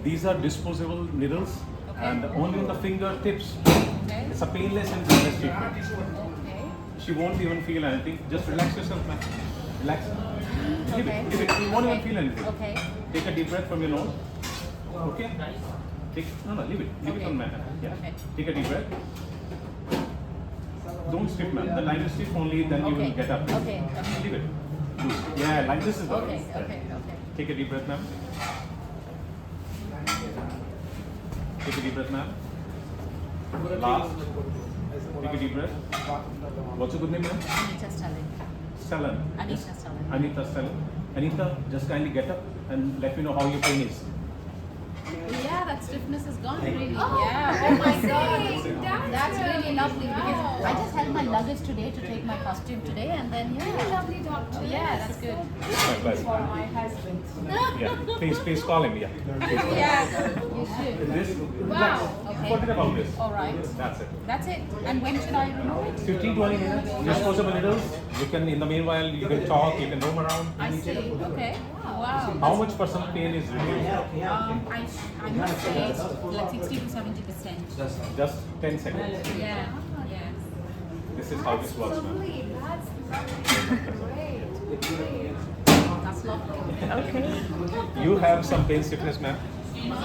These are disposable needles and only on the fingertips. Okay. It's a painless and painless treatment. Okay. She won't even feel anything. Just relax yourself, man. Relax. Leave Okay. it. Leave it. You won't even Okay. feel anything. Okay. Take a deep breath from your nose. Okay. No, leave it. Leave it Okay. on my hand. Yeah. Okay. Take a deep breath. Don't strip, man. The line is stiff only, then you will get up. Okay. Okay. Leave it. Yeah, like this is the Okay. Okay. Okay. Take a deep breath, ma'am. Take a deep breath, ma'am. Last. Take a deep breath. What's your good name, ma'am? Anita Stalin. Stalin. Anita Stalin. Anita Stalin. Anita, just kindly get up and let me know how your pain is. Yeah, that stiffness is gone really. Oh, Yeah. Oh my God. That's good. really lovely because Wow. I just held my luggage today to take my costume today, and then Really lovely doctor. Yeah, that's good. My pleasure. For my husband. Yeah, please call him. Yeah. Yeah, you should. This. Wow. Okay. Forget about this. All right. That's it. That's it. And when should I remove it? 15-20 minutes. Disposable needles. You can, in the meanwhile, you can talk. You can roam around. I see. Okay. Wow. How much percent pain is reduced? I must say like 60 to 70%. Just 10 seconds. Yeah. Yeah. This is how this works, man. Lovely. That's great. That's lovely. You have some pain sickness, ma'am? Yeah.